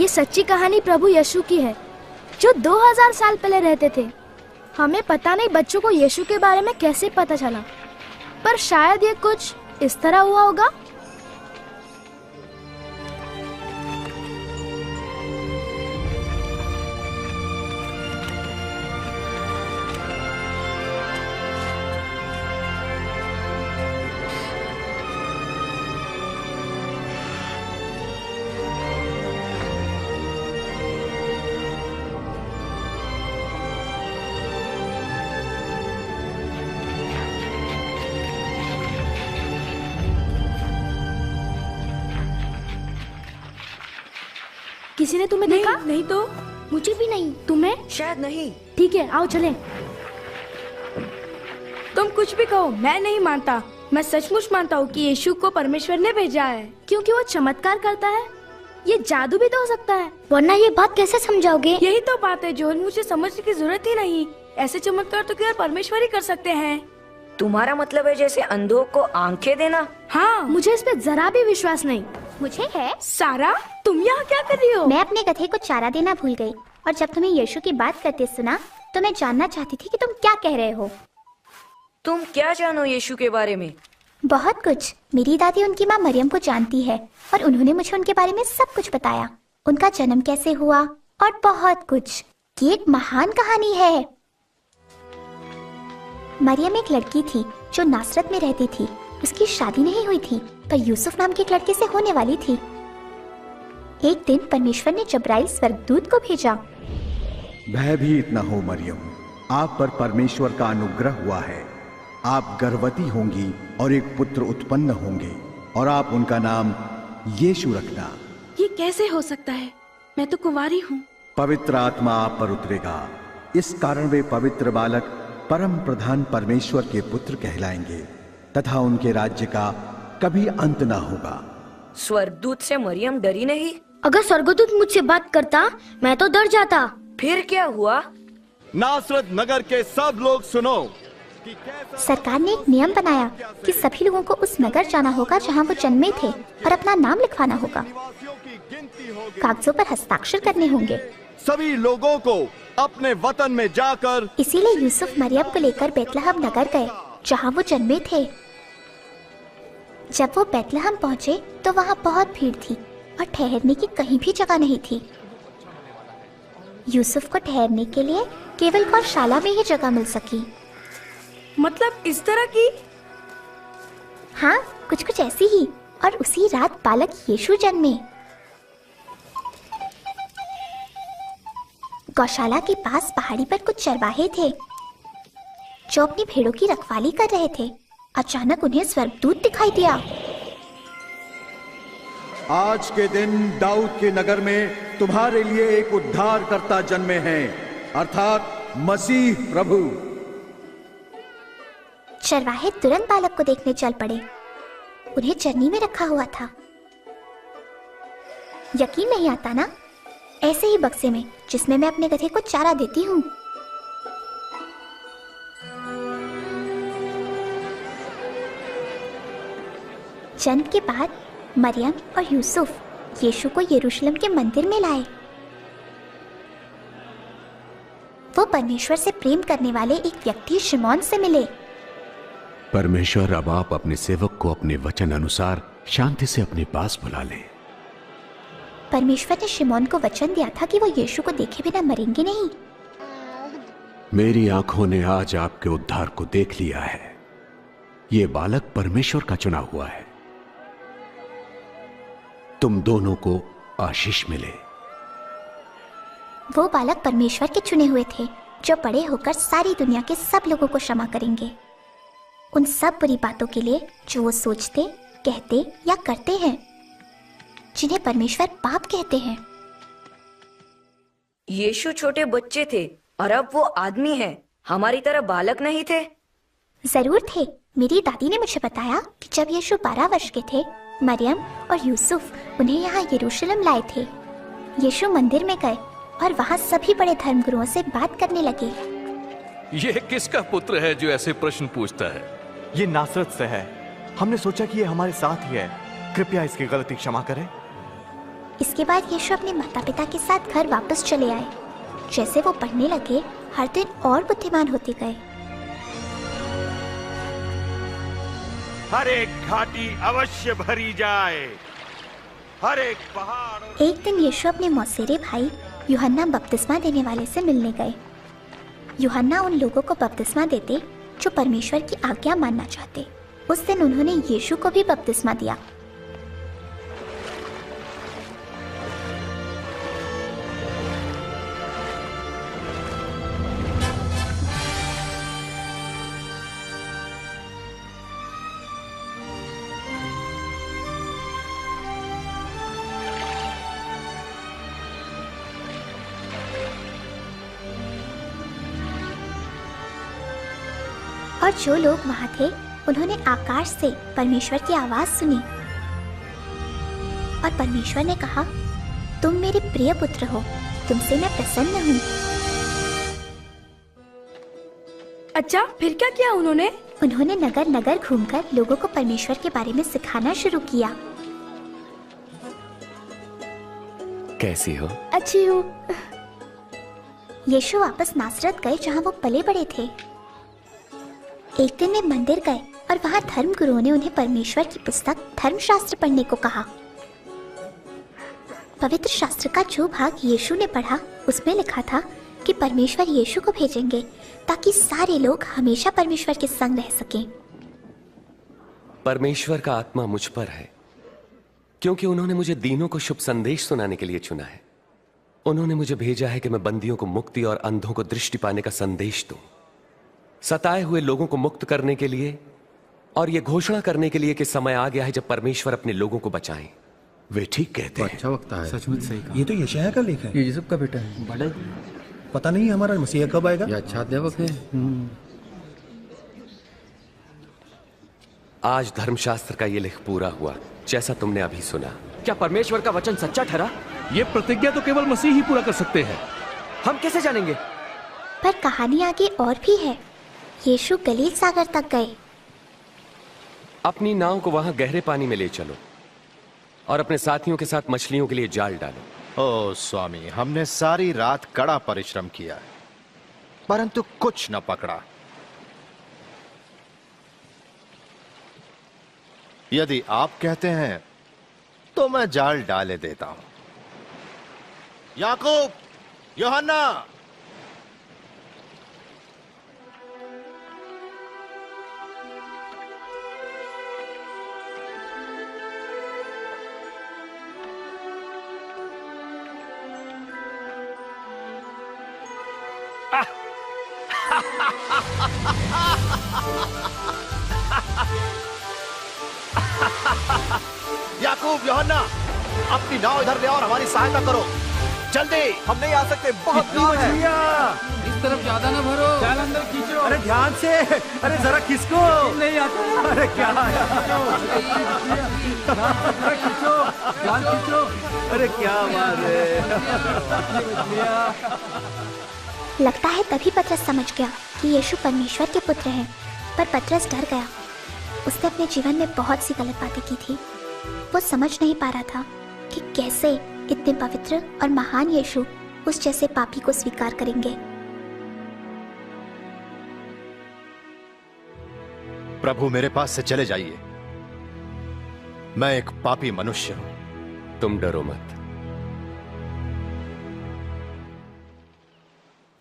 ये सच्ची कहानी प्रभु यीशु की है, जो 2000 साल पहले रहते थे। हमें पता नहीं बच्चों को यीशु के बारे में कैसे पता चला, पर शायद ये कुछ इस तरह हुआ होगा। किसी ने तुम्हें देखा? नहीं तो मुझे भी नहीं। तुम्हें? शायद नहीं। ठीक है, आओ चलें। तुम कुछ भी कहो, मैं नहीं मानता। मैं सचमुच मानता हूँ कि यीशु को परमेश्वर ने भेजा है, क्योंकि वो चमत्कार करता है। ये जादू भी तो हो सकता है, वरना ये बात कैसे समझाओगे? यही तो बात है जोन, मुझे समझने की जरूरत ही नहीं। ऐसे चमत्कार तो केवल परमेश्वर ही कर सकते हैं। तुम्हारा मतलब है जैसे अंधों को आंखें देना? हाँ। मुझे इस पे जरा भी विश्वास नहीं। मुझे है। सारा, तुम यहाँ क्या कर रही हो? मैं अपने गधे को चारा देना भूल गई, और जब तुम्हें यीशु की बात करते सुना तो मैं जानना चाहती थी कि तुम क्या कह रहे हो। तुम क्या जानो यीशु के बारे में? बहुत कुछ। मेरी दादी उनकी माँ मरियम को जानती है, और उन्होंने मुझे उनके बारे में सब कुछ बताया। उनका जन्म कैसे हुआ और बहुत कुछ। ये एक महान कहानी है। मरियम एक लड़की थी जो नासरत में रहती थी। उसकी शादी नहीं हुई थी, पर यूसुफ नाम के एक लड़के से होने वाली थी। एक दिन परमेश्वर ने जब्राइल स्वर्गदूत को भेजा। भयभीत न हो मरियम, आप पर परमेश्वर का अनुग्रह हुआ है। आप गर्भवती होंगी और एक पुत्र उत्पन्न होंगे, और आप उनका नाम यीशु रखना। ये कैसे हो सकता है? मैं तो कुंवारी हूँ। पवित्र आत्मा आप पर उतरेगा, इस कारण वे पवित्र बालक परम प्रधान परमेश्वर के पुत्र कहलाएंगे, तथा उनके राज्य का कभी अंत ना होगा। स्वर्गदूत से मरियम डरी नहीं? अगर स्वर्गदूत मुझसे बात करता मैं तो डर जाता। फिर क्या हुआ? नासरत नगर के सब लोग सुनो। सरकार ने एक नियम बनाया कि सभी लोगों को उस नगर जाना होगा जहां वो जन्मे थे, और अपना नाम लिखवाना होगा। कागजों पर हस्ताक्षर करने होंगे। सभी लोगों को अपने वतन में जाकर। इसीलिए यूसुफ मरियम को लेकर बेतलहम नगर गए जहां वो जन्मे थे। जब वो बेतलहम पहुंचे तो वहां बहुत भीड़ थी और ठहरने की कहीं भी जगह नहीं थी। यूसुफ को ठहरने के लिए केवल गौशाला में ही जगह मिल सकी। मतलब इस तरह की? हाँ, कुछ कुछ ऐसी ही। और उसी रात बालक यीशु जन्मे। गौशाला के पास पहाड़ी पर कुछ चरवाहे थे जो अपनी भेड़ों की रखवाली कर रहे थे। अचानक उन्हें स्वर्गदूत दिखाई दिया। आज के दिन दाऊद के नगर में तुम्हारे लिए एक उद्धारकर्ता जन्मे हैं, अर्थात मसीह प्रभु। चरवाहे तुरंत बालक को देखने चल पड़े। उन्हें चरनी में रखा हुआ था। यकीन नहीं आता ना? ऐसे ही बक्से में जिसमें मैं अपने गधे को चारा देती हूँ। जन्म के बाद मरियम और यूसुफ यीशु को यरूशलेम के मंदिर में लाए। वो परमेश्वर से प्रेम करने वाले एक व्यक्ति शिमोन से मिले। परमेश्वर, अब आप अपने सेवक को अपने वचन अनुसार शांति से अपने पास बुला लें। परमेश्वर ने शिमोन को वचन दिया था कि वो यीशु को देखे बिना मरेंगे नहीं। मेरी आंखों ने आज आपके उद्धार को देख लिया है। ये बालक परमेश्वर का चुना हुआ है। तुम दोनों को आशीष मिले। वो बालक परमेश्वर के चुने हुए थे, जो बड़े होकर सारी दुनिया के सब लोगों को क्षमा करेंगे, उन सब बुरी बातों के लिए जो वो सोचते, कहते या करते हैं, जिन्हें परमेश्वर पाप कहते हैं। यीशु छोटे बच्चे थे और अब वो आदमी है, हमारी तरह बालक नहीं थे। जरूर थे। मेरी दादी ने मुझे बताया कि जब यीशु 12 वर्ष के थे, मरियम और यूसुफ उन्हें यहाँ यरूशलेम लाए थे। यीशु मंदिर में गए और वहाँ सभी बड़े धर्मगुरुओं से बात करने लगे। ये किसका पुत्र है जो ऐसे प्रश्न पूछता है? ये नासरत से है। हमने सोचा कि ये हमारे साथ ही है। कृपया इसकी गलती क्षमा करें। इसके बाद यीशु अपने माता पिता के साथ घर वापस चले आए। जैसे वो पढ़ने लगे, हर दिन और बुद्धिमान होते गए। हर एक घाटी अवश्य भरी जाए, हर एक पहाड़। एक दिन यीशु अपने मौसेरे भाई यूहन्ना बपतिस्मा देने वाले से मिलने गए। यूहन्ना उन लोगों को बपतिस्मा देते जो परमेश्वर की आज्ञा मानना चाहते। उस दिन उन्होंने यीशु को भी बपतिस्मा दिया। और जो लोग वहां थे उन्होंने आकाश से परमेश्वर की आवाज सुनी और परमेश्वर ने कहा, तुम मेरे प्रिय पुत्र हो, तुमसे मैं प्रसन्न हूँ। अच्छा, फिर क्या किया उन्होंने? उन्होंने नगर नगर घूमकर लोगों को परमेश्वर के बारे में सिखाना शुरू किया। कैसी हो? अच्छी हूँ। यीशु वापस नासरत गए जहाँ वो पले बड़े थे। एक दिन वे मंदिर गए और वहाँ धर्म गुरुओं ने उन्हें परमेश्वर की पुस्तक धर्मशास्त्र पढ़ने को कहा। पवित्र शास्त्र का जो भाग यीशु ने पढ़ा उसमें लिखा था कि परमेश्वर यीशु को भेजेंगे ताकि सारे लोग हमेशा परमेश्वर के संग रह सकें। परमेश्वर का आत्मा मुझ पर है क्योंकि उन्होंने मुझे दीनों को शुभ संदेश सुनाने के लिए चुना है। उन्होंने मुझे भेजा है कि मैं बंदियों को मुक्ति और अंधों को दृष्टि पाने का संदेश दूं, सताए हुए लोगों को मुक्त करने के लिए और ये घोषणा करने के लिए कि समय आ गया है जब परमेश्वर अपने लोगों को बचाएं। वे ठीक कहते हैं। अच्छा वक्त है। सचमुच सही कहा। ये तो यशायाह का लेख है। ये यूसुफ का बेटा है। बड़ा पता नहीं हमारा मसीहा कब आएगा। ये अच्छा अध्यापक है। आज धर्मशास्त्र का ये लेख पूरा हुआ जैसा तुमने अभी सुना। क्या परमेश्वर का वचन सच्चा ठहरा? ये प्रतिज्ञा तो केवल मसीह ही पूरा कर सकते हैं। हम कैसे जानेंगे? पर कहानी आगे और भी है। यीशु गलील सागर तक गए। अपनी नाव को वहां गहरे पानी में ले चलो और अपने साथियों के साथ मछलियों के लिए जाल डालो। ओ स्वामी, हमने सारी रात कड़ा परिश्रम किया परंतु कुछ न पकड़ा। यदि आप कहते हैं तो मैं जाल डाले देता हूं। याकूब, यूहन्ना, याकूब, यूहन्ना, अपनी नाव इधर ले और हमारी सहायता करो जल्दी। हम नहीं आ सकते, बहुत नाव है। इस तरफ ज्यादा ना भरो। जाल अंदर खींचो। अरे ध्यान से, अरे जरा खिसको। नहीं आता। अरे क्या खींचो, जाल खींचो। अरे क्या बात है। लगता है तभी पतरस समझ गया कि यीशु परमेश्वर के पुत्र हैं। पर पतरस डर गया। उसने अपने जीवन में बहुत सी गलत बातें की थी। वो समझ नहीं पा रहा था कि कैसे इतने पवित्र और महान यीशु उस जैसे पापी को स्वीकार करेंगे। प्रभु, मेरे पास से चले जाइए, मैं एक पापी मनुष्य हूं। तुम डरो मत।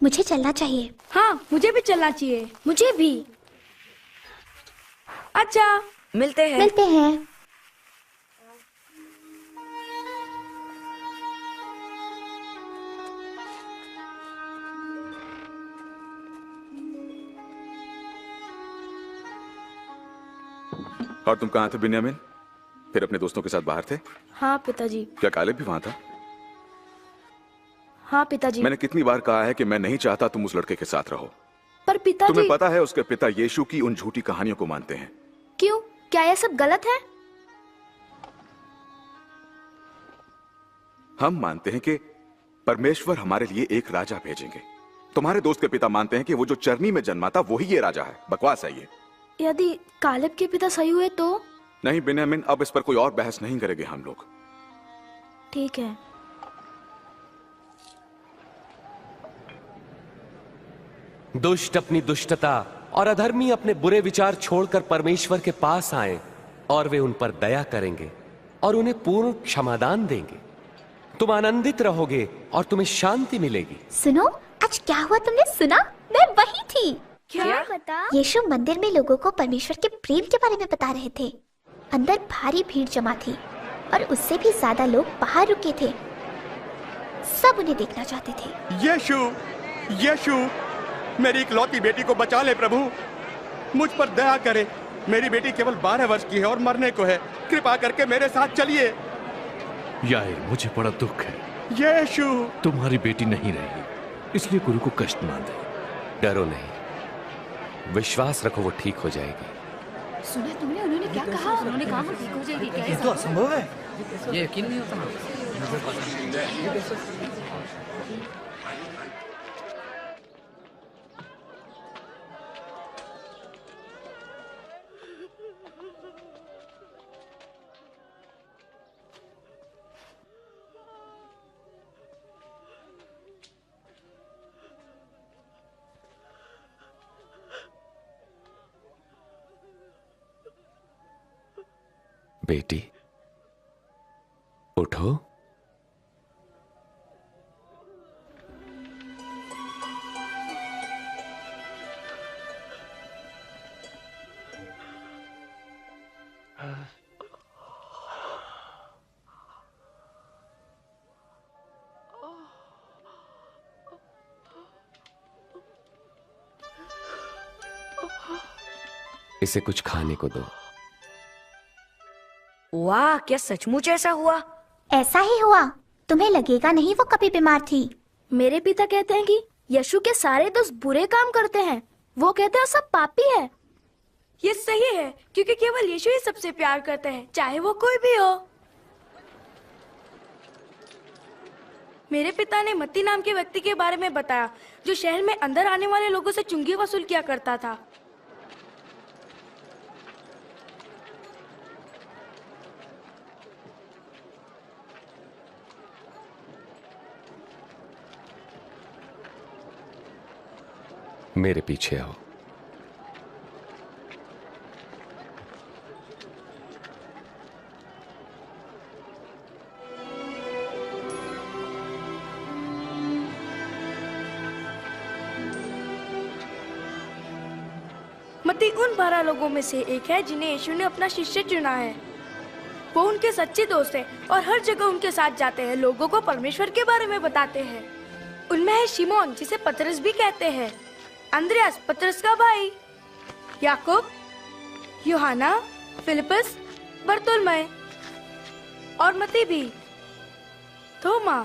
मुझे चलना चाहिए। हाँ, मुझे भी चलना चाहिए। मुझे भी। अच्छा, मिलते हैं। मिलते हैं। और तुम कहाँ थे बिन्यामीन? फिर अपने दोस्तों के साथ बाहर थे? हाँ पिताजी। क्या कालेब भी वहां था? हाँ पिताजी। मैंने कितनी बार कहा है कि मैं नहीं चाहता तुम उस लड़के के साथ रहो। पर पिताजी। तुम्हें पता है उसके पिता यीशु की उन झूठी कहानियों को मानते हैं। क्यों? क्या यह सब गलत है? हम मानते हैं कि परमेश्वर हमारे लिए एक राजा भेजेंगे। तुम्हारे दोस्त के पिता मानते हैं कि वो जो चरनी में जन्मा था वही ये राजा है। बकवास है ये। यदि कालेब के पिता सही हुए तो? नहीं बिन्यामीन, अब इस पर कोई और बहस नहीं करेंगे हम लोग। ठीक है। दुष्ट अपनी दुष्टता और अधर्मी अपने बुरे विचार छोड़कर परमेश्वर के पास आए और वे उन पर दया करेंगे और उन्हें पूर्ण क्षमादान देंगे। तुम आनंदित रहोगे और तुम्हें शांति मिलेगी। सुनो, आज क्या हुआ तुमने सुना? मैं वही थी। क्या बता? यीशु मंदिर में लोगों को परमेश्वर के प्रेम के बारे में बता रहे थे। अंदर भारी भीड़ जमा थी और उससे भी ज्यादा लोग बाहर रुके थे। सब उन्हें देखना चाहते थे। यीशु, यीशु, मेरी इकलौती बेटी को बचा ले प्रभु, मुझ पर दया करे। मेरी बेटी केवल 12 वर्ष की है और मरने को है। कृपा करके मेरे साथ चलिए। यार, मुझे बड़ा दुख है। यीशु, तुम्हारी बेटी नहीं रही, इसलिए गुरु को कष्ट ना दे। डरो नहीं, विश्वास रखो, वो ठीक हो जाएगी। सुना तुमने उन्होंने क्या कहा? उन्होंने कहा वो ठीक हो जाएगी। ये तो असंभव है। ये यकीन नहीं होता। बेटी, उठो। इसे कुछ खाने को दो। वाह, क्या सचमुच ऐसा हुआ? ऐसा ही हुआ। तुम्हें लगेगा नहीं वो कभी बीमार थी। मेरे पिता कहते हैं कि यीशु के सारे दोस्त बुरे काम करते हैं। वो कहते हैं सब पापी है। ये सही है, क्योंकि केवल यीशु ही सबसे प्यार करते हैं, चाहे वो कोई भी हो। मेरे पिता ने मत्ती नाम के व्यक्ति के बारे में बताया, जो शहर में अंदर आने वाले लोगों से चुंगी वसूल किया करता था। मेरे पीछे आओ। मत्ती उन 12 लोगों में से एक है जिन्हें यीशु ने अपना शिष्य चुना है। वो उनके सच्चे दोस्त हैं और हर जगह उनके साथ जाते हैं, लोगों को परमेश्वर के बारे में बताते हैं। उनमें है शिमोन, जिसे पतरस भी कहते हैं, अंद्रयास पतरस का भाई, याकूब, यूहन्ना, फिलिपस, बरतुल्मै और मत्ती भी, थोमा,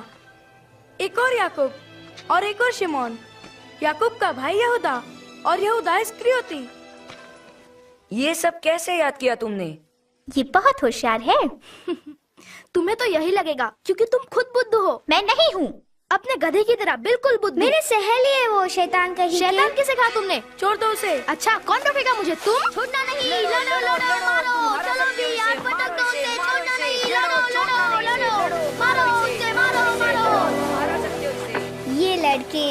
एक और याकूब और एक और शिमोन, याकूब का भाई यहूदा और यहूदा इस्करियोती। ये सब कैसे याद किया तुमने? ये बहुत होशियार है। तुम्हें तो यही लगेगा क्योंकि तुम खुद बुद्ध हो। मैं नहीं हूँ। अपने गधे की तरह बिल्कुल बुद्धू। मेरे सहेली है वो, शैतान कहीं शैतान किसे कहा तुमने? छोड़ दो उसे। अच्छा, कौन रोकेगा मुझे? तुम? छोड़ना नहीं। लड़ो लड़ो मारो, चलो भी यार, पटक दो उसे। छोड़ना नहीं। लड़ो लड़ो लड़ो, मारो उसे, मारो मारो। ये लड़के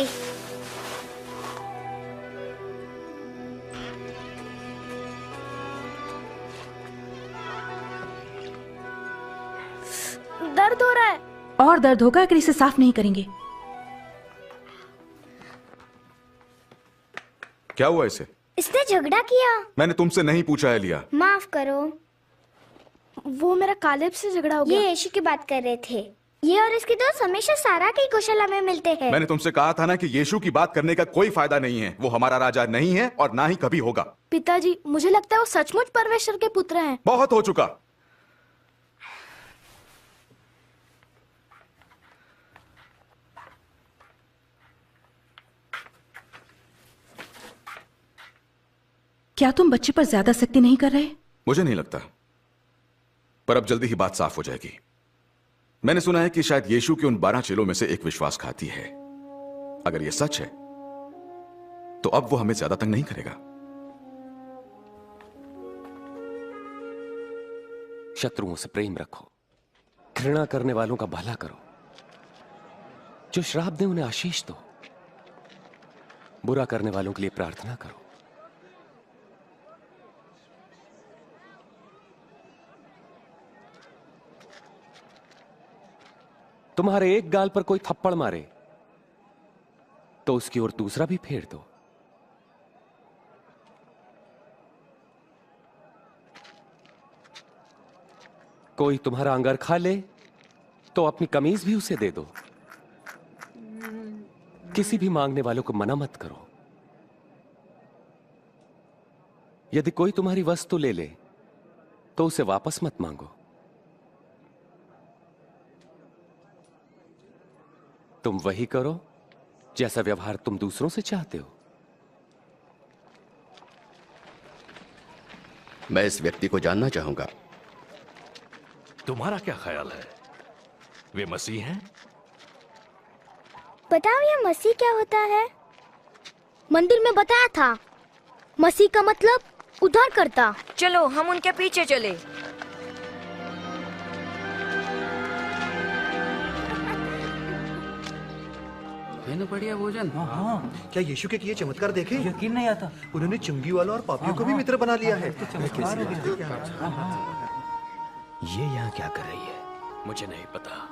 दर्द हो रहा है। और दर्द होगा अगर इसे साफ नहीं करेंगे। क्या हुआ इसे? इसने झगड़ा किया। मैंने तुमसे नहीं पूछा है लिया। माफ करो। वो मेरा कालेब से झगड़ा हो गया। ये यीशु की बात कर रहे थे। ये और इसके दोस्त हमेशा सारा की गौशाला में मिलते हैं। मैंने तुमसे कहा था ना कि यीशु की बात करने का कोई फायदा नहीं है। वो हमारा राजा नहीं है और ना ही कभी होगा। पिताजी, मुझे लगता है वो सचमुच परमेश्वर के पुत्र हैं। बहुत हो चुका। क्या तुम बच्चे पर ज्यादा सख्ती नहीं कर रहे? मुझे नहीं लगता, पर अब जल्दी ही बात साफ हो जाएगी। मैंने सुना है कि शायद यीशु के उन 12 चेलों में से एक विश्वासघाती है। अगर यह सच है तो अब वो हमें ज्यादा तंग नहीं करेगा। शत्रुओं से प्रेम रखो, घृणा करने वालों का भला करो, जो श्राप दे उन्हें आशीष दो, बुरा करने वालों के लिए प्रार्थना करो। तुम्हारे एक गाल पर कोई थप्पड़ मारे तो उसकी ओर दूसरा भी फेर दो। कोई तुम्हारा अंगरखा ले तो अपनी कमीज भी उसे दे दो। किसी भी मांगने वालों को मना मत करो। यदि कोई तुम्हारी वस्तु ले ले तो उसे वापस मत मांगो। तुम वही करो जैसा व्यवहार तुम दूसरों से चाहते हो। मैं इस व्यक्ति को जानना चाहूंगा। तुम्हारा क्या ख्याल है, वे मसीह हैं? बताओ ये मसीह क्या होता है? मंदिर में बताया था, मसीह का मतलब उद्धार करता। चलो हम उनके पीछे चले। है ना बढ़िया भोजन। हाँ, क्या यीशु के किए चमत्कार देखे? यकीन नहीं आता। उन्होंने चुंगी वालों और पापियों को भी मित्र बना लिया है। ये यहाँ क्या कर रही है? मुझे नहीं पता।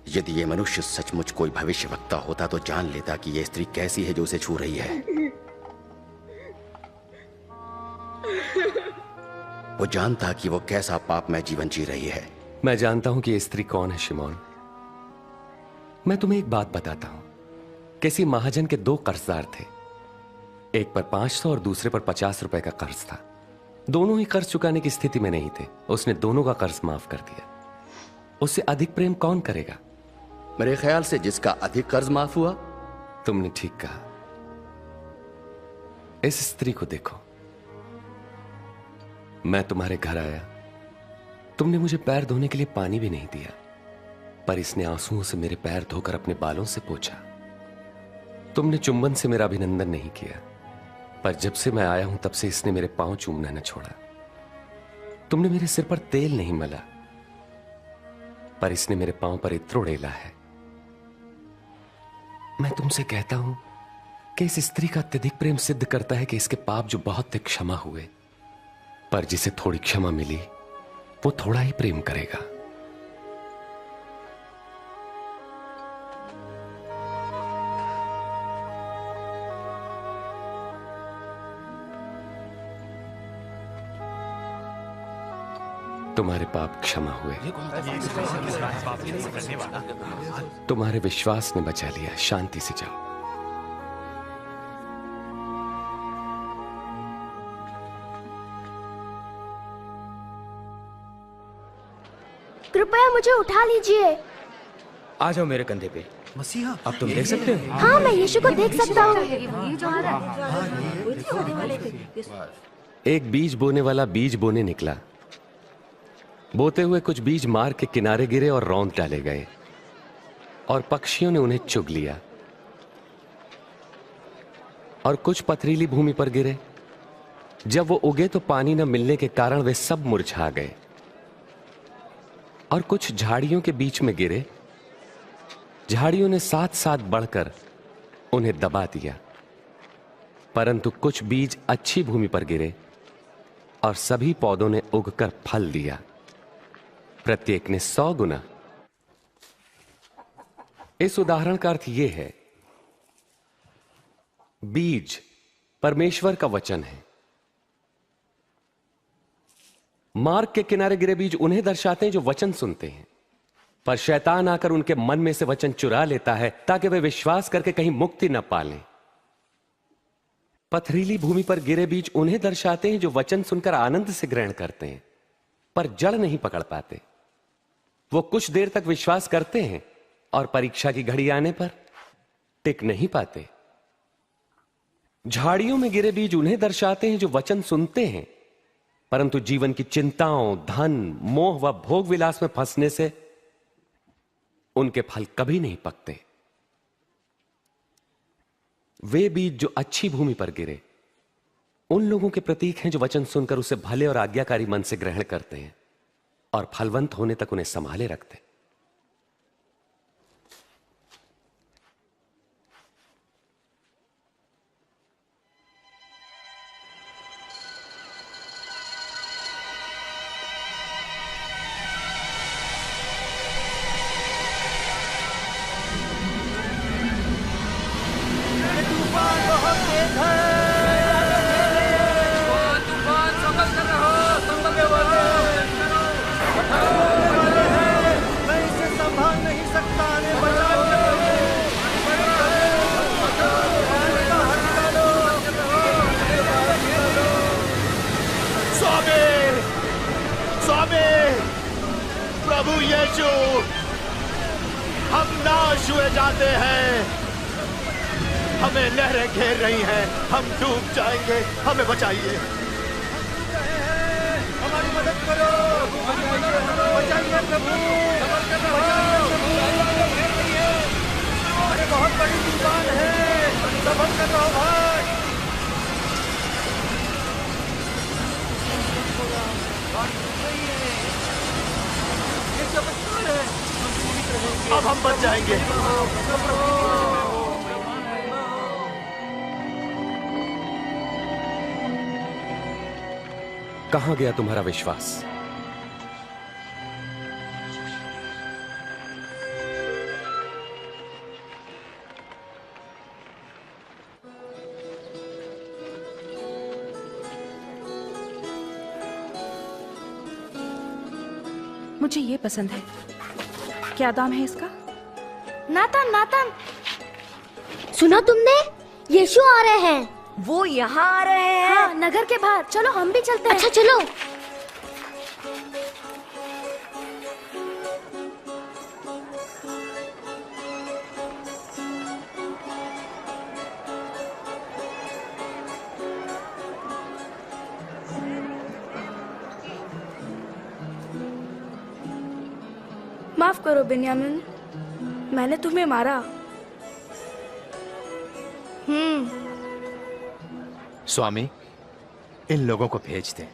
यदि ये मनुष्य सचमुच कोई भविष्यवक्ता होता तो जान लेता कि यह स्त्री कैसी है जो उसे छू रही है। वो जानता कि वो कैसा पापमय जीवन जी रही है। मैं जानता हूं कि ये स्त्री कौन है शिमोन। मैं तुम्हें एक बात बताता हूं। किसी महाजन के 2 कर्जदार थे, एक पर 500 और दूसरे पर 50 रुपए का कर्ज था। दोनों ही कर्ज चुकाने की स्थिति में नहीं थे। उसने दोनों का कर्ज माफ कर दिया। उससे अधिक प्रेम कौन करेगा? मेरे ख्याल से जिसका अधिक कर्ज माफ हुआ। तुमने ठीक कहा। इस स्त्री को देखो। मैं तुम्हारे घर आया, तुमने मुझे पैर धोने के लिए पानी भी नहीं दिया, पर इसने आंसुओं से मेरे पैर धोकर अपने बालों से पोंछा। तुमने चुंबन से मेरा अभिनंदन नहीं किया, पर जब से मैं आया हूं तब से इसने मेरे पांव चूमना न छोड़ा। तुमने मेरे सिर पर तेल नहीं मला, पर इसने मेरे पांव पर इत्र उड़ेला है। मैं तुमसे कहता हूं कि इस स्त्री का अत्यधिक प्रेम सिद्ध करता है कि इसके पाप जो बहुत थे क्षमा हुए, पर जिसे थोड़ी क्षमा मिली वो थोड़ा ही प्रेम करेगा। तुम्हारे पाप क्षमा हुए। तुम्हारे विश्वास ने बचा लिया। शांति से जाओ। कृपया मुझे उठा लीजिए। आ जाओ मेरे कंधे पे। मसीहा, अब तुम देख सकते हो? हाँ, मैं यीशु को देख सकता हूँ। एक बीज बोने वाला बीज बोने निकला। बोते हुए कुछ बीज मार्ग के किनारे गिरे और रौंद डाले गए, और पक्षियों ने उन्हें चुग लिया। और कुछ पथरीली भूमि पर गिरे। जब वो उगे तो पानी न मिलने के कारण वे सब मुरझा गए। और कुछ झाड़ियों के बीच में गिरे। झाड़ियों ने साथ साथ बढ़कर उन्हें दबा दिया। परंतु कुछ बीज अच्छी भूमि पर गिरे और सभी पौधों ने उगकर फल दिया, प्रत्येक ने 100 गुना। इस उदाहरण का अर्थ यह है, बीज परमेश्वर का वचन है। मार्ग के किनारे गिरे बीज उन्हें दर्शाते हैं जो वचन सुनते हैं, पर शैतान आकर उनके मन में से वचन चुरा लेता है ताकि वे विश्वास करके कहीं मुक्ति न पालें। पथरीली भूमि पर गिरे बीज उन्हें दर्शाते हैं जो वचन सुनकर आनंद से ग्रहण करते हैं, पर जड़ नहीं पकड़ पाते। वो कुछ देर तक विश्वास करते हैं और परीक्षा की घड़ी आने पर टिक नहीं पाते। झाड़ियों में गिरे बीज उन्हें दर्शाते हैं जो वचन सुनते हैं, परंतु जीवन की चिंताओं, धन, मोह व भोग विलास में फंसने से उनके फल कभी नहीं पकते। वे बीज जो अच्छी भूमि पर गिरे उन लोगों के प्रतीक हैं जो वचन सुनकर उसे भले और आज्ञाकारी मन से ग्रहण करते हैं और फलवंत होने तक उन्हें संभाले रखते हैं। प्रभु यीशु, हम नाश हुए जाते हैं, हमें लहरें घेर रही हैं, हम डूब जाएंगे, हमें बचाइए, हमारी मदद करो, बचाइए प्रभु, अरे बहुत बड़ी तूफान है, सफर कर रहा हूं भाई। अब हम बच जाएंगे। कहां गया तुम्हारा विश्वास? मुझे ये पसंद है। क्या दाम है इसका? नाथन, नाथन, सुना तुमने? यीशु आ रहे हैं। वो यहाँ आ रहे हैं। हाँ, नगर के बाहर। चलो हम भी चलते हैं। अच्छा चलो। माफ करो बेन्यामिन, मैंने तुम्हें मारा। स्वामी, इन लोगों को भेज दें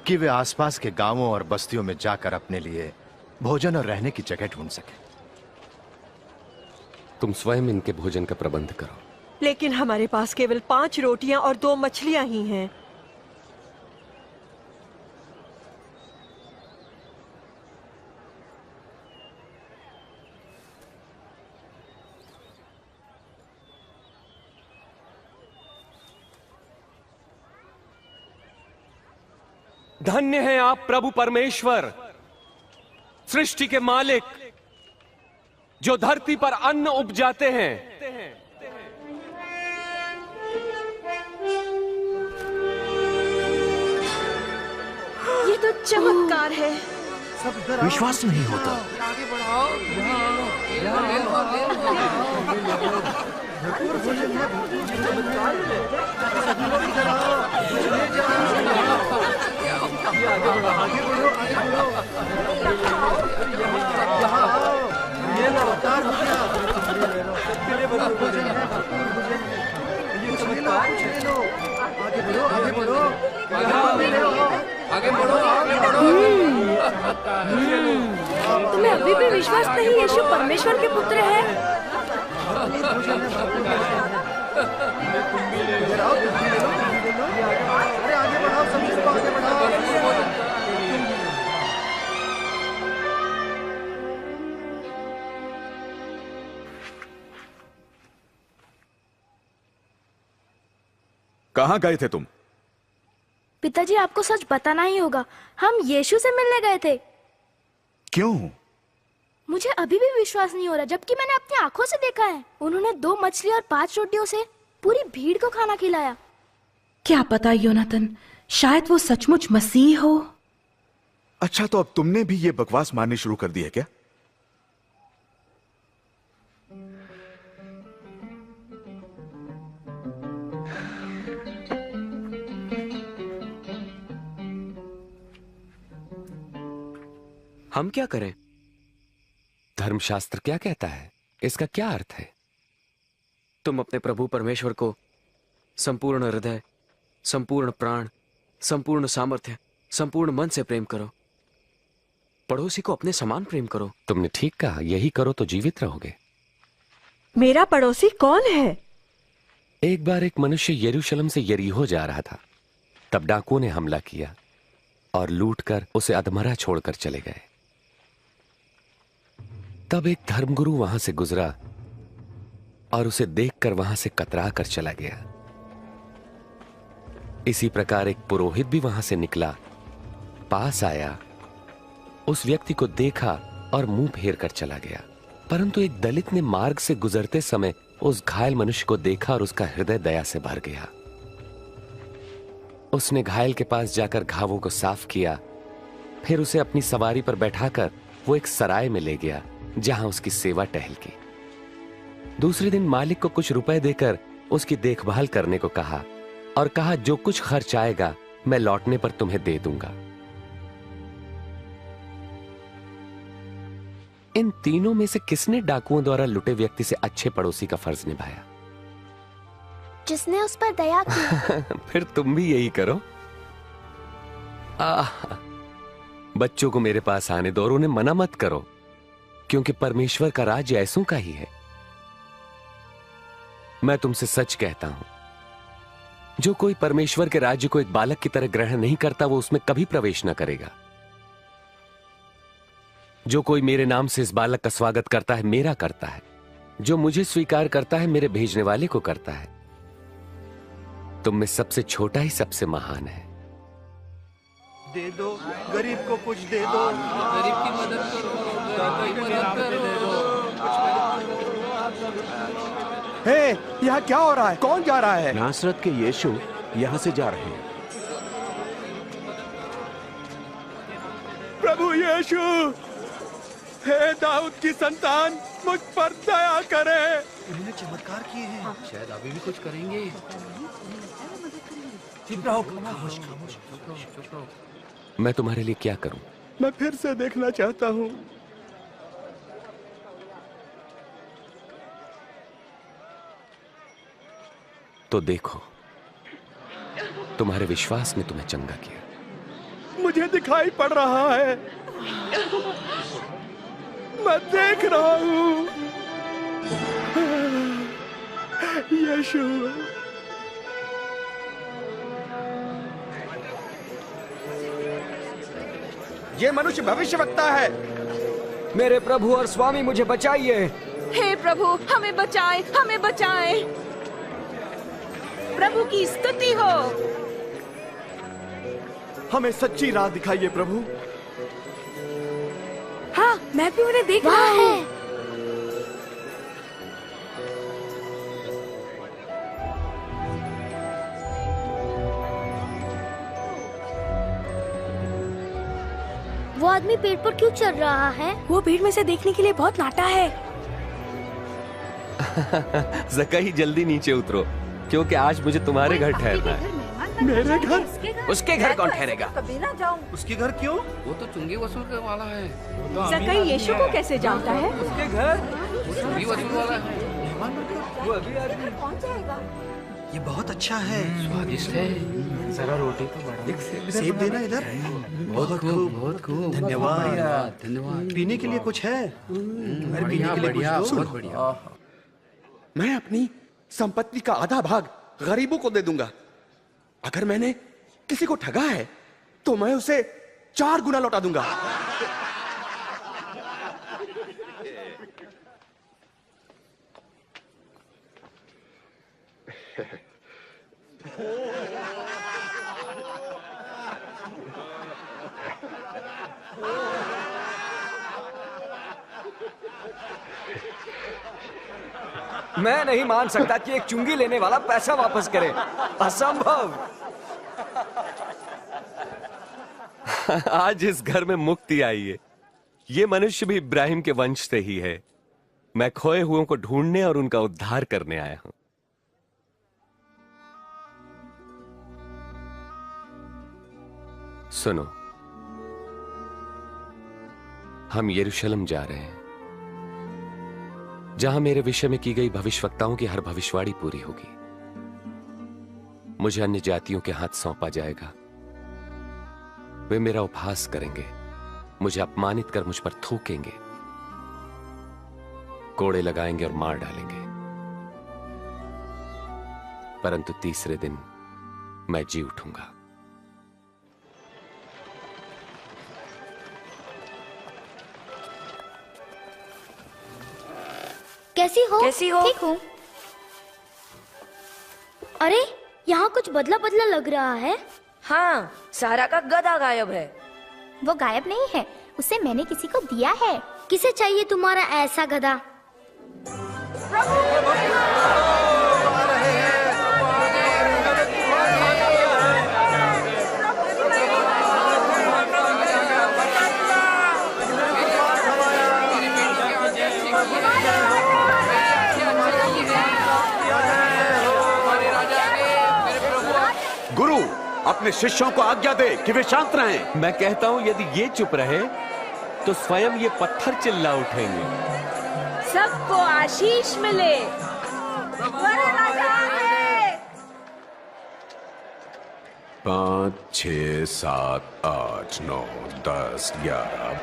कि वे आसपास के गांवों और बस्तियों में जाकर अपने लिए भोजन और रहने की जगह ढूंढ सकें। तुम स्वयं इनके भोजन का प्रबंध करो। लेकिन हमारे पास केवल 5 रोटियां और 2 मछलियां ही हैं। धन्य है आप प्रभु परमेश्वर, सृष्टि के मालिक, जो धरती पर अन्न उपजाते हैं। ये तो चमत्कार है। विश्वास नहीं होता। तुम्हें अभी भी विश्वास नहीं यीशु परमेश्वर के पुत्र है? कहां गए थे तुम? पिताजी, आपको सच बताना ही होगा, हम यीशु से मिलने गए थे। क्यों? मुझे अभी भी विश्वास नहीं हो रहा, जबकि मैंने अपनी आंखों से देखा है। उन्होंने 2 मछली और 5 रोटियों से पूरी भीड़ को खाना खिलाया। क्या पता योनाथन, शायद वो सचमुच मसीह हो। अच्छा, तो अब तुमने भी ये बकवास मारनी शुरू कर दी है क्या? हम क्या करें? धर्मशास्त्र क्या कहता है? इसका क्या अर्थ है? तुम अपने प्रभु परमेश्वर को संपूर्ण हृदय, संपूर्ण प्राण, संपूर्ण सामर्थ्य, संपूर्ण मन से प्रेम करो। पड़ोसी को अपने समान प्रेम करो। तुमने ठीक कहा, यही करो तो जीवित रहोगे। मेरा पड़ोसी कौन है? एक बार एक मनुष्य यरूशलेम से यरीहो जा रहा था। तब डाकुओं ने हमला किया और लूटकर उसे अधमरा छोड़कर चले गए। तब एक धर्मगुरु वहां से गुजरा और उसे देखकर वहां से कतरा कर चला गया। इसी प्रकार एक पुरोहित भी वहां से निकला, पास आया, उस व्यक्ति को देखा और मुंह फेर कर चला गया। परंतु एक दलित ने मार्ग से गुजरते समय उस घायल मनुष्य को देखा और उसका हृदय दया से भर गया। उसने घायल के पास जाकर घावों को साफ किया, फिर उसे अपनी सवारी पर बैठाकर वो एक सराय में ले गया जहां उसकी सेवा टहल की। दूसरे दिन मालिक को कुछ रुपए देकर उसकी देखभाल करने को कहा और कहा, जो कुछ खर्च आएगा मैं लौटने पर तुम्हें दे दूंगा। इन तीनों में से किसने डाकुओं द्वारा लुटे व्यक्ति से अच्छे पड़ोसी का फर्ज निभाया? जिसने उस पर दया की। फिर तुम भी यही करो। बच्चों को मेरे पास आने दो और उन्हें मना मत करो, क्योंकि परमेश्वर का राज्य ऐसों का ही है। मैं तुमसे सच कहता हूं, जो कोई परमेश्वर के राज्य को एक बालक की तरह ग्रहण नहीं करता, वो उसमें कभी प्रवेश न करेगा। जो कोई मेरे नाम से इस बालक का स्वागत करता है, मेरा करता है। जो मुझे स्वीकार करता है, मेरे भेजने वाले को करता है। तुम में सबसे छोटा ही सबसे महान है। दे दो, गरीब को कुछ दे दो, गरीब की मदद करो। हे, यहाँ क्या हो रहा है? कौन जा रहा है? नासरत के यीशु यहाँ से जा रहे हैं। प्रभु यीशु, हे दाऊद की संतान, मुझ पर दया करे। उन्होंने चमत्कार किए हैं। शायद अभी भी कुछ करेंगे। चुप रहो, खामोश। मैं तुम्हारे लिए क्या करूं? मैं फिर से देखना चाहता हूं। तो देखो, तुम्हारे विश्वास ने तुम्हें चंगा किया। मुझे दिखाई पड़ रहा है, मैं देख रहा हूं। यीशु, ये मनुष्य भविष्यवक्ता है। मेरे प्रभु और स्वामी, मुझे बचाइए। हे प्रभु, हमें बचाएं, हमें बचाएं। प्रभु की स्तुति हो। हमें सच्ची राह दिखाइए प्रभु। हाँ, मैं भी उन्हें देख रहा हूँ। वो आदमी पेड़ पर क्यों चढ़ रहा है? वो पेड़ में से देखने के लिए बहुत नाटा है। ज़क्कई, जल्दी नीचे उतरो, क्योंकि आज मुझे तुम्हारे घर ठहरना है। मेरे घर? उसके घर कौन ठहरेगा? कभी ना जाऊं। उसके घर क्यों? वो तो चुंगी वसूल करने वाला है। ज़क्कई यीशु को कैसे जानता है? उसके घर वो चुंगी वसूल वाला है। वो अभी आदमी कौन जाएगा? ये बहुत अच्छा है, स्वादिष्ट है। जरा रोटी तो बढ़ा। सेब देना इधर। बहुत खूब, बहुत खूब। धन्यवाद, धन्यवाद। पीने के लिए कुछ है? बढ़िया, बढ़िया, बहुत बढ़िया। मैं अपनी संपत्ति का आधा भाग गरीबों को दे दूंगा। अगर मैंने किसी को ठगा है तो मैं उसे 4 गुना लौटा दूंगा। मैं नहीं मान सकता कि एक चुंगी लेने वाला पैसा वापस करे। असंभव। आज इस घर में मुक्ति आई है। ये मनुष्य भी इब्राहिम के वंश से ही है। मैं खोए हुओं को ढूंढने और उनका उद्धार करने आया हूं। सुनो, हम यरूशलेम जा रहे हैं, जहां मेरे विषय में की गई भविष्यवक्ताओं की हर भविष्यवाणी पूरी होगी। मुझे अन्य जातियों के हाथ सौंपा जाएगा। वे मेरा उपहास करेंगे, मुझे अपमानित कर मुझ पर थूकेंगे, कोड़े लगाएंगे और मार डालेंगे। परंतु तीसरे दिन मैं जी उठूंगा। कैसी हो? ठीक हूँ। अरे यहाँ कुछ बदला बदला लग रहा है। हाँ, सारा का गधा गायब है। वो गायब नहीं है, उसे मैंने किसी को दिया है। किसे चाहिए तुम्हारा ऐसा गधा? गुरु, अपने शिष्यों को आज्ञा दे कि वे शांत रहें। मैं कहता हूं, यदि ये चुप रहे तो स्वयं ये पत्थर चिल्ला उठेंगे। सबको आशीष मिले। 5, 6, 7, 8, 9, 10, 11,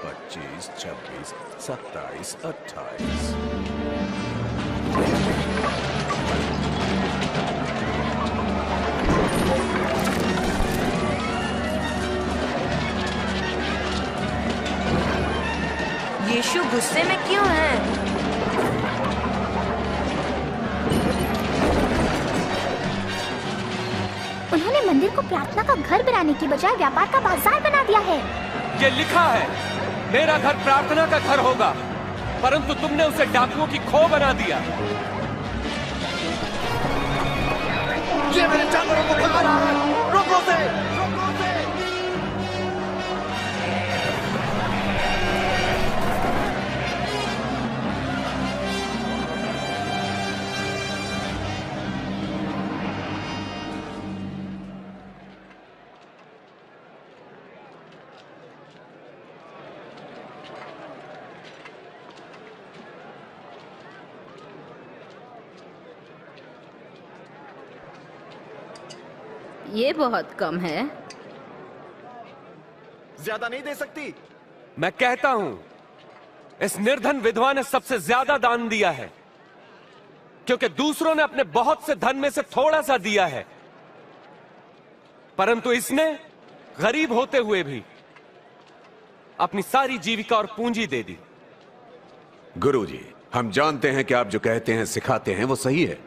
25, 26, 27, 28। यीशु गुस्से में क्यों है? उन्होंने मंदिर को प्रार्थना का घर बनाने की बजाय व्यापार का बाजार बना दिया है। ये लिखा है, मेरा घर प्रार्थना का घर होगा, परंतु तुमने उसे डाकुओं की खो बना दिया। ये मेरे जानवरों को खा रहा है, रोको उसे, रोको उसे। ये बहुत कम है। ज्यादा नहीं दे सकती। मैं कहता हूं, इस निर्धन विधवा ने सबसे ज्यादा दान दिया है, क्योंकि दूसरों ने अपने बहुत से धन में से थोड़ा सा दिया है, परंतु इसने गरीब होते हुए भी अपनी सारी जीविका और पूंजी दे दी। गुरुजी, हम जानते हैं कि आप जो कहते हैं सिखाते हैं वो सही है।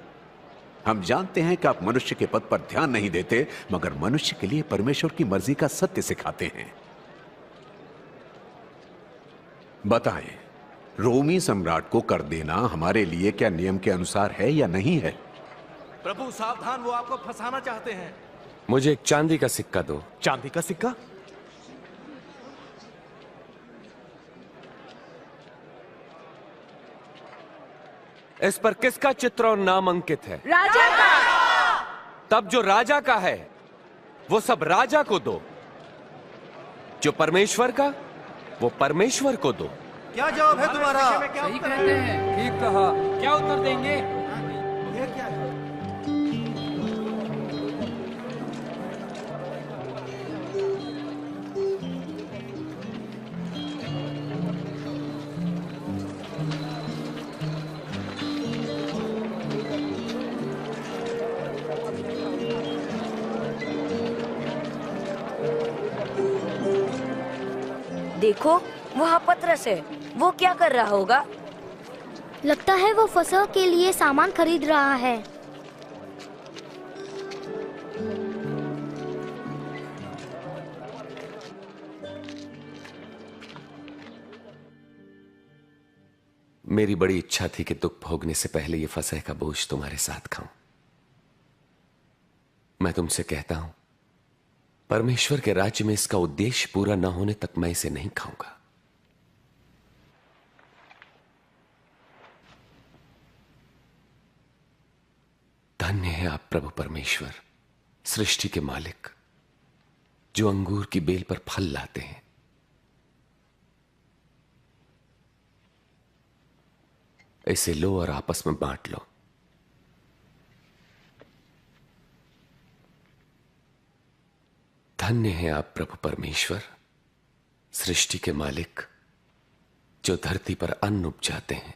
हम जानते हैं कि आप मनुष्य के पद पर ध्यान नहीं देते, मगर मनुष्य के लिए परमेश्वर की मर्जी का सत्य सिखाते हैं। बताएं, रोमी सम्राट को कर देना हमारे लिए क्या नियम के अनुसार है या नहीं है? प्रभु सावधान, वो आपको फंसाना चाहते हैं। मुझे एक चांदी का सिक्का दो। चांदी का सिक्का? इस पर किसका चित्र और नाम अंकित है? राजा का। तब जो राजा का है वो सब राजा को दो, जो परमेश्वर का वो परमेश्वर को दो। क्या जवाब है तुम्हारा? सही कहते हैं। ठीक कहा। क्या उत्तर देंगे? ये क्या है? देखो, वहाँ पतरस है। वो क्या कर रहा होगा? लगता है वो फसल के लिए सामान खरीद रहा है। मेरी बड़ी इच्छा थी कि दुख भोगने से पहले ये फसह का बोझ तुम्हारे साथ खाऊं। मैं तुमसे कहता हूं, परमेश्वर के राज्य में इसका उद्देश्य पूरा न होने तक मैं इसे नहीं खाऊंगा। धन्य है आप प्रभु परमेश्वर, सृष्टि के मालिक, जो अंगूर की बेल पर फल लाते हैं। इसे लो और आपस में बांट लो। धन्य है आप प्रभु परमेश्वर, सृष्टि के मालिक, जो धरती पर अन्न उपजाते हैं।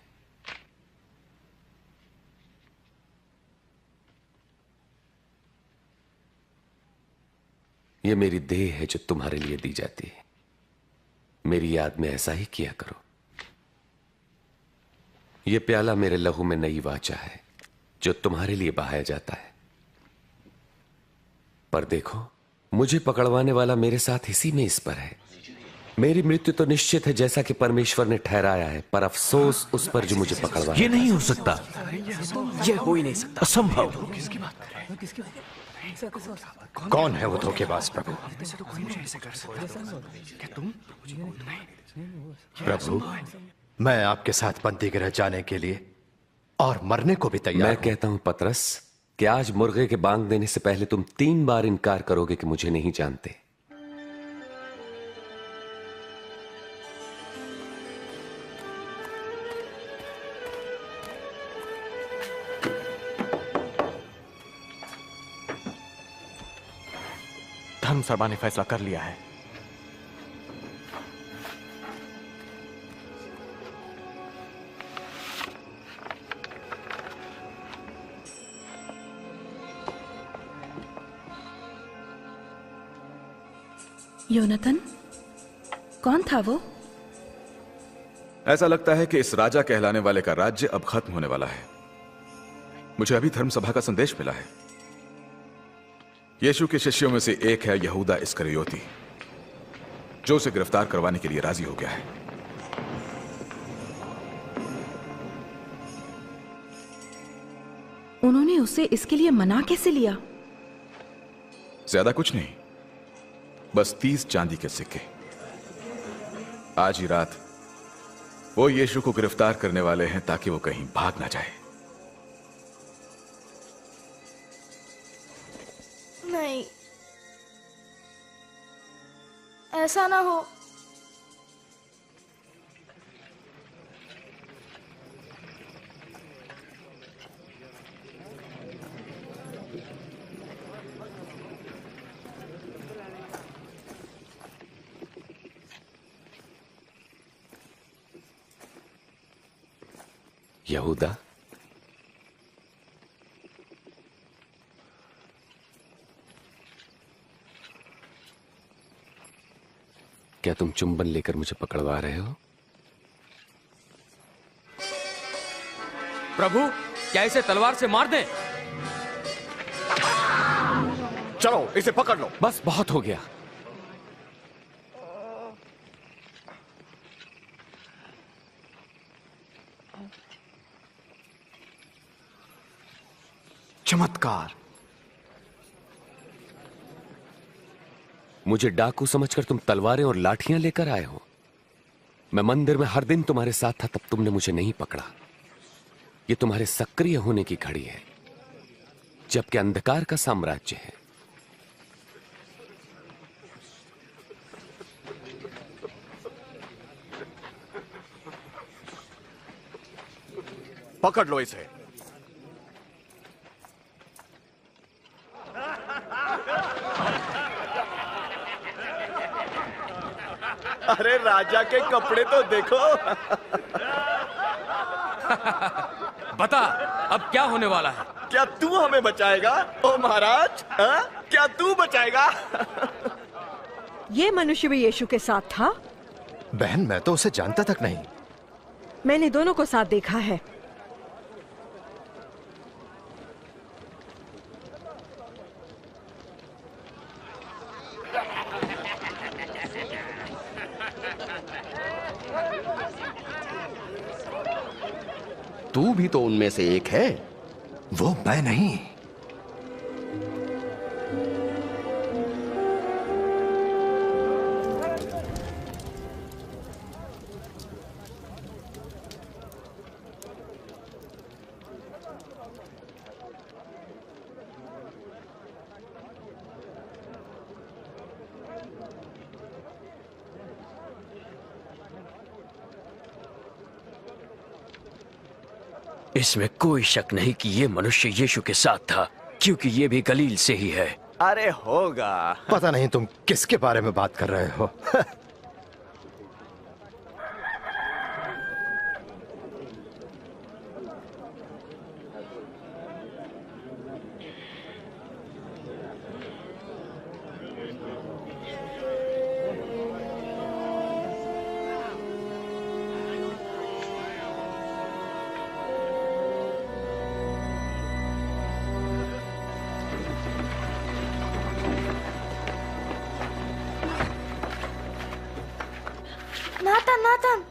यह मेरी देह है जो तुम्हारे लिए दी जाती है। मेरी याद में ऐसा ही किया करो। यह प्याला मेरे लहू में नई वाचा है जो तुम्हारे लिए बहाया जाता है। पर देखो, मुझे पकड़वाने वाला मेरे साथ इसी में इस पर है। मेरी मृत्यु तो निश्चित है जैसा कि परमेश्वर ने ठहराया है, पर अफसोस उस पर जो मुझे पकड़वाया। ये नहीं हो सकता, ये हो ही नहीं सकता, असंभव। कौन है वो धोखेबाज प्रभु? प्रभु, मैं आपके साथ बंदी गृह जाने के लिए और मरने को भी तैयार मैं कहता हूं पतरस कि आज मुर्गे के बांग देने से पहले तुम 3 बार इनकार करोगे कि मुझे नहीं जानते। धर्मसभा ने फैसला कर लिया है। योनाथन, कौन था वो? ऐसा लगता है कि इस राजा कहलाने वाले का राज्य अब खत्म होने वाला है। मुझे अभी धर्मसभा का संदेश मिला है। यीशु के शिष्यों में से एक है यहूदा इस्करियोती, जो उसे गिरफ्तार करवाने के लिए राजी हो गया है। उन्होंने उसे इसके लिए मना कैसे लिया? ज्यादा कुछ नहीं, बस 30 चांदी के सिक्के। आज ही रात वो यीशु को गिरफ्तार करने वाले हैं ताकि वो कहीं भाग ना जाए। नहीं, ऐसा ना हो। यहूदा, क्या तुम चुंबन लेकर मुझे पकड़वा रहे हो? प्रभु, क्या इसे तलवार से मार दें? चलो इसे पकड़ लो। बस बहुत हो गया। चमत्कार। मुझे डाकू समझकर तुम तलवारें और लाठियां लेकर आए हो। मैं मंदिर में हर दिन तुम्हारे साथ था, तब तुमने मुझे नहीं पकड़ा। ये तुम्हारे सक्रिय होने की घड़ी है, जबकि अंधकार का साम्राज्य है। पकड़ लो इसे। अरे राजा के कपड़े तो देखो। बता, अब क्या होने वाला है? क्या तू हमें बचाएगा? ओ महाराज, क्या तू बचाएगा? ये मनुष्य भी यीशु के साथ था? बहन, मैं तो उसे जानता तक नहीं। मैंने दोनों को साथ देखा है। तू भी तो उनमें से एक है। वो मैं नहीं। इसमें कोई शक नहीं कि ये मनुष्य यीशु के साथ था, क्योंकि ये भी गलील से ही है। अरे होगा। पता नहीं तुम किसके बारे में बात कर रहे हो। Nathan, Nathan.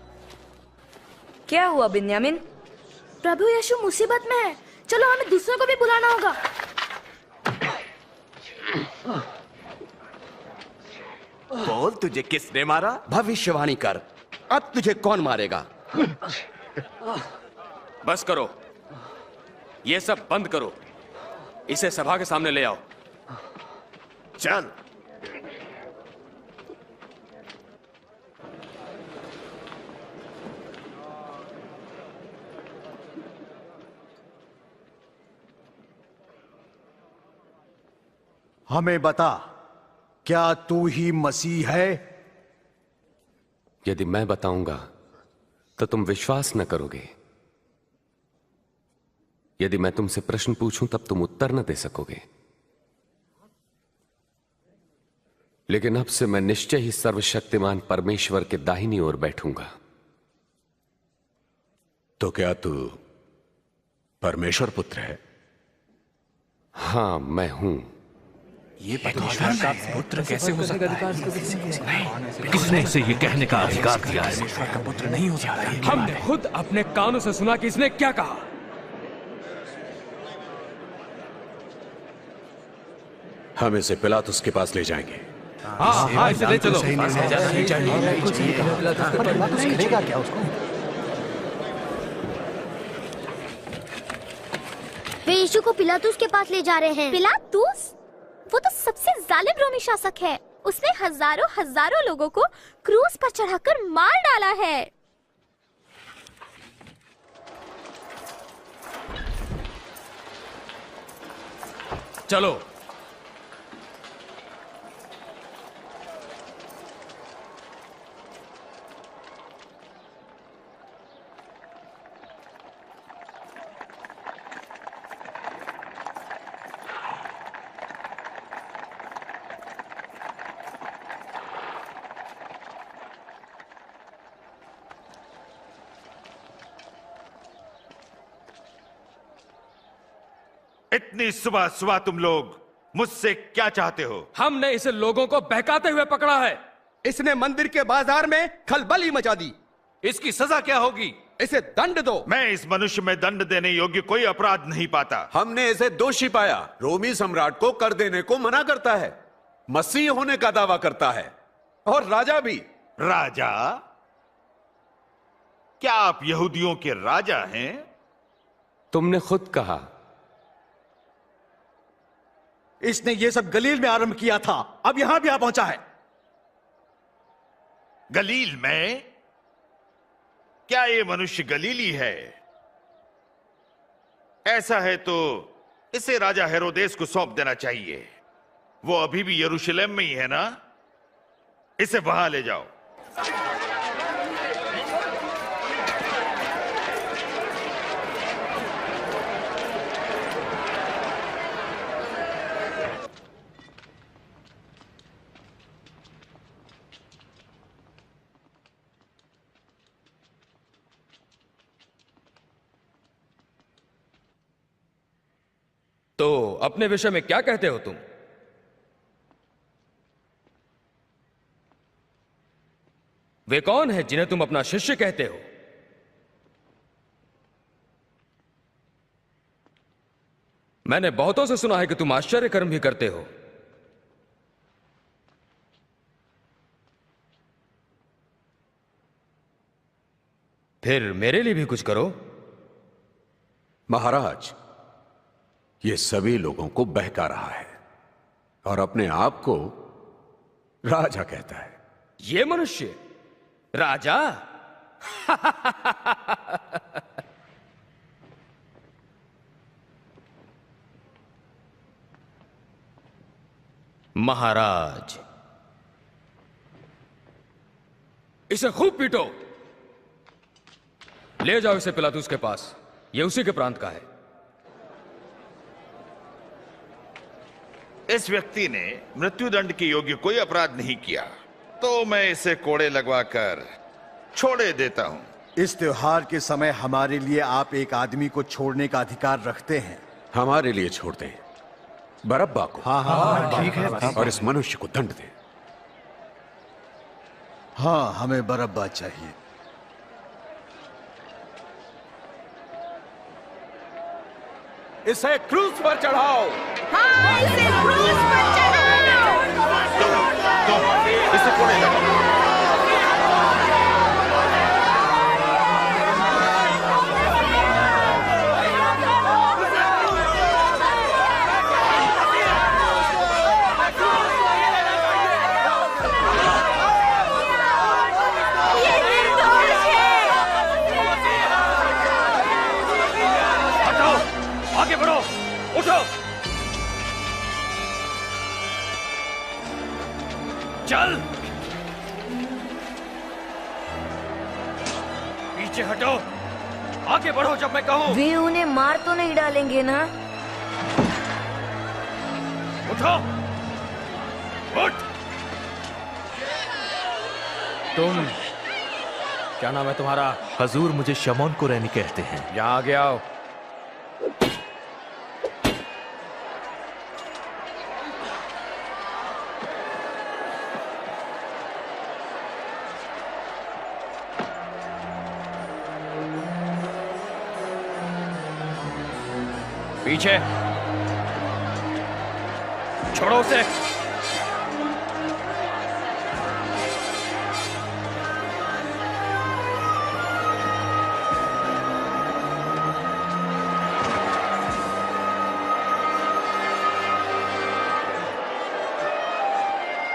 क्या हुआ बिन्यामिन? प्रभु यीशु मुसीबत में है। चलो हमें दूसरों को भी बुलाना होगा। बोल, तुझे किसने मारा? भविष्यवाणी कर, अब तुझे कौन मारेगा? बस करो, ये सब बंद करो। इसे सभा के सामने ले आओ। चल। हमें बता, क्या तू ही मसीह है? यदि मैं बताऊंगा तो तुम विश्वास न करोगे। यदि मैं तुमसे प्रश्न पूछूं तब तुम उत्तर न दे सकोगे। लेकिन अब से मैं निश्चय ही सर्वशक्तिमान परमेश्वर के दाहिनी ओर बैठूंगा। तो क्या तू परमेश्वर पुत्र है? हां, मैं हूं। ये परमेश्वर का पुत्र कैसे हो सकता है? किसने इसे ये कहने का अधिकार दिया है? परमेश्वर का पुत्र नहीं हो सकता। हमने खुद अपने कानों से सुना कि इसने क्या कहा। हम इसे पिलातुस के पास ले जाएंगे। हाँ, इसे ले चलो। करेगा क्या उसको? वे यीशु को पिलातुस के पास ले जा रहे हैं। पिलातुस? वो तो सबसे जालिम रोमी शासक है। उसने हजारों हजारों लोगों को क्रूस पर चढ़ाकर मार डाला है। चलो। इतनी सुबह सुबह तुम लोग मुझसे क्या चाहते हो? हमने इसे लोगों को बहकाते हुए पकड़ा है। इसने मंदिर के बाजार में खलबली मचा दी। इसकी सजा क्या होगी? इसे दंड दो। मैं इस मनुष्य में दंड देने योग्य कोई अपराध नहीं पाता। हमने इसे दोषी पाया। रोमी सम्राट को कर देने को मना करता है, मसीह होने का दावा करता है, और राजा भी। राजा? क्या आप यहूदियों के राजा हैं? तुमने खुद कहा। इसने ये सब गलील में आरंभ किया था, अब यहां भी आ पहुंचा है। गलील में? क्या ये मनुष्य गलीली है? ऐसा है तो इसे राजा हेरोदेस को सौंप देना चाहिए। वो अभी भी यरूशलेम में ही है ना? इसे वहां ले जाओ। तो अपने विषय में क्या कहते हो तुम? वे कौन है जिन्हें तुम अपना शिष्य कहते हो? मैंने बहुतों से सुना है कि तुम आश्चर्य कर्म भी करते हो। फिर मेरे लिए भी कुछ करो। महाराज, ये सभी लोगों को बहका रहा है और अपने आप को राजा कहता है। ये मनुष्य राजा? महाराज, इसे खूब पीटो। ले जाओ इसे पिलातुस के पास, ये उसी के प्रांत का है। इस व्यक्ति ने मृत्युदंड के योग्य कोई अपराध नहीं किया, तो मैं इसे कोड़े लगवाकर छोड़े देता हूं। इस त्योहार के समय हमारे लिए आप एक आदमी को छोड़ने का अधिकार रखते हैं। हमारे लिए छोड़ दें बरअब्बा को। हाँ, ठीक है। और इस मनुष्य को दंड दें। हाँ, हमें बरअब्बा चाहिए। इसे क्रूस पर चढ़ाओ। हाँ, इसे क्रूस पर चढ़ाओ। इसे कोड़े लगाओ। आगे बढ़ो, उठो। चल, पीछे हटो, आगे बढ़ो जब मैं कहूं। वे उन्हें मार तो नहीं डालेंगे ना? उठो, उठ। तुम, क्या नाम है तुम्हारा? हजूर, मुझे शमौन कुरैनी कहते हैं। यहाँ आगे आओ। पीछे छोड़ो उसे।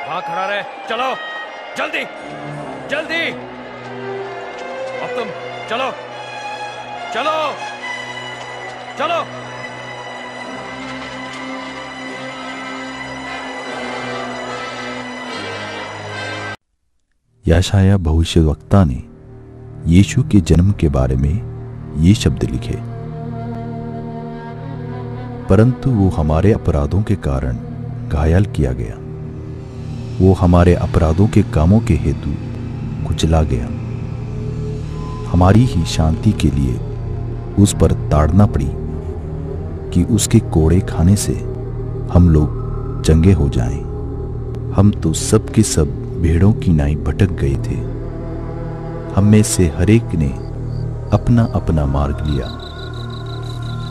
वहां खड़ा रहे। चलो, जल्दी जल्दी। अब तुम चलो चलो चलो। यशायाह भविष्यवक्ता ने यीशु के जन्म के बारे में ये शब्द लिखे, परंतु वो हमारे अपराधों के कारण घायल किया गया, वो हमारे अपराधों के कामों के हेतु कुचला गया, हमारी ही शांति के लिए उस पर ताड़ना पड़ी कि उसके कोड़े खाने से हम लोग चंगे हो जाएं। हम तो सब के सब भेड़ों की नाई भटक गए थे, हम में से हरेक ने अपना अपना मार्ग लिया,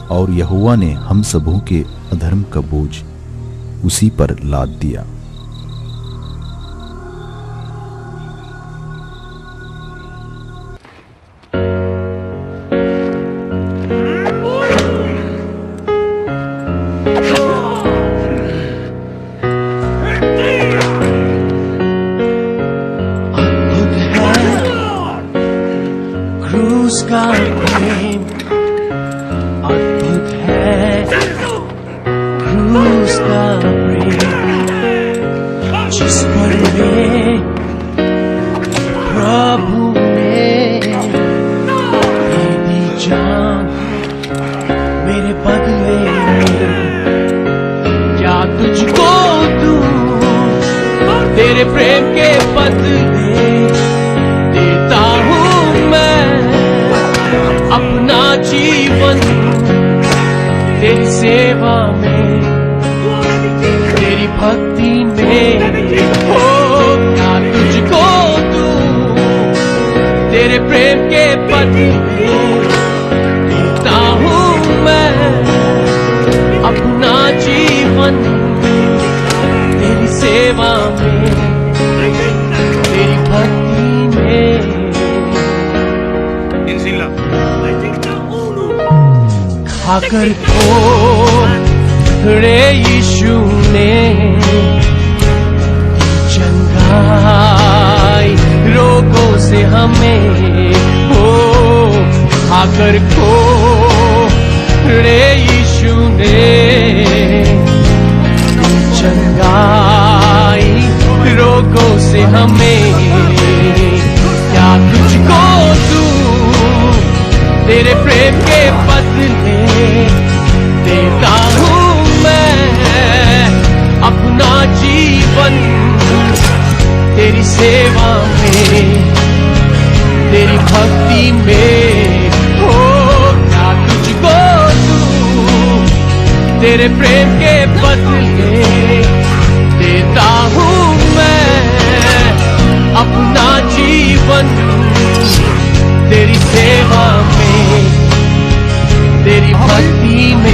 और यहोवा ने हम सबों के अधर्म का बोझ उसी पर लाद दिया। उसका प्रेम अद्भुत है, क्रूस का प्रेम जिस पर प्रभु ने दे दी जान मेरे बदले में। क्या तुझको दूं तेरे प्रेम के बदले, देता हूँ मैं अपना जीवन तेरी सेवा में, तेरी भक्ति में। हो क्या तुझको दूं तेरे प्रेम के बदले, देता हूँ मैं अपना जीवन तेरी सेवा में, तेरी भक्ति में। खाकर रे यीशु ने चंगाई रोगों से हमें, हो खाकर रे यीशु ने चंगाई में क्या तुझको दूं, तेरे प्रेम के बदले देता हूँ मैं अपना जीवन तेरी सेवा में, तेरी भक्ति में। हो क्या तुझको दूं, तेरे प्रेम के बदले देता हूँ मैं अपना जीवन तेरी सेवा में, तेरी भक्ति में।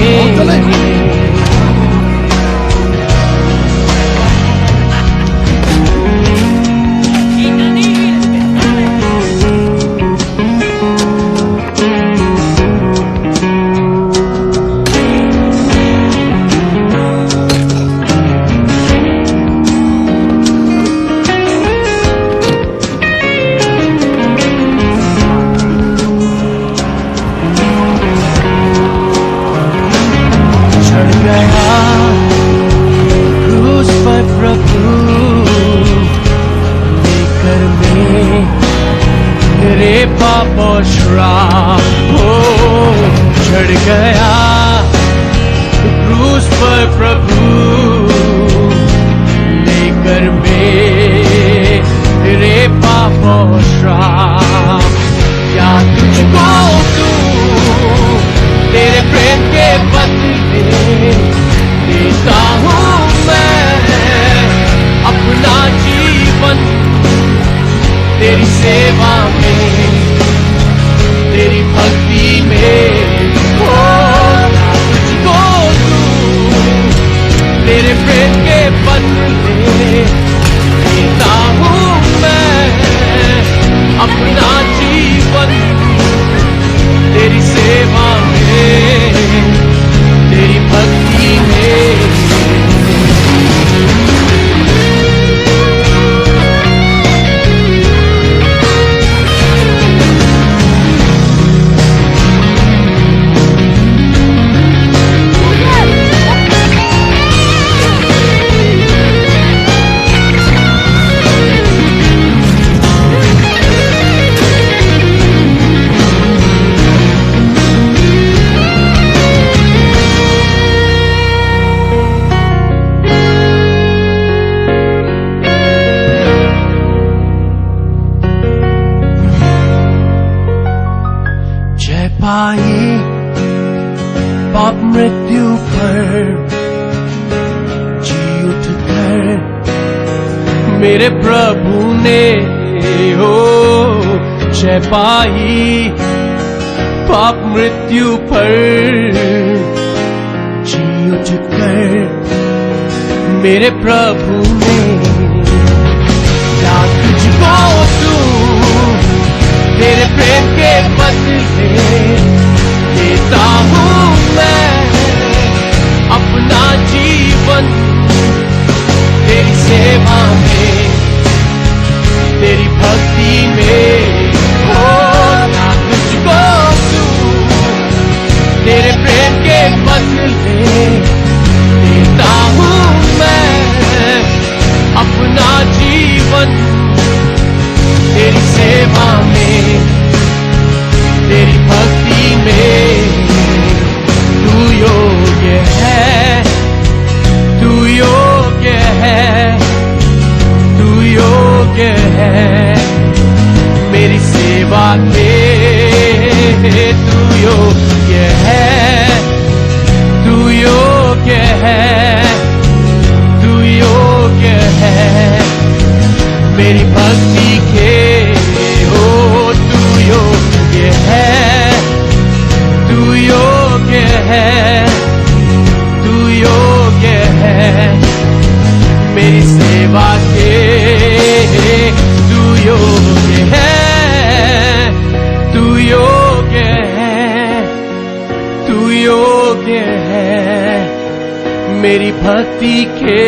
चढ़ गया क्रूस पर प्रभु, लेकर मेरे पाप और श्राप। क्या तुझको दूं, तेरे प्रेम के बदले देता हूँ मैं अपना जीवन तेरी सेवा में, तेरी भक्ति में। हो तुझको दूं, तेरे प्रेम के बदले देता हूँ मैं अपना जीवन तेरी सेवा में, तेरी भक्ति में। पाप मृत्यु पर जी उठकर मेरे प्रभु ने हो जय पाई। पाप मृत्यु पर जी उठकर मेरे प्रभु ने। क्या तुझको दूं, तेरे प्रेम के बदले देता हूँ मैं अपना जीवन तेरी सेवा में, तेरी भक्ति में। हो ना तुझको दूं, तेरे प्रेम के बदले देता हूँ मैं अपना जीवन तेरी सेवा में, तेरी भक्ति में। तू योग्य है, तू योग्य है, तू योग्य है मेरी सेवा के। तू योग्य है, तू योग्य है, तू योग्य है मेरी भक्ति के। हो तू योग्य है, तू योग्य है, तू योग्य है मेरी सेवा के। तू योग्य है, तू योग्य है, तू योग्य है मेरी भक्ति के।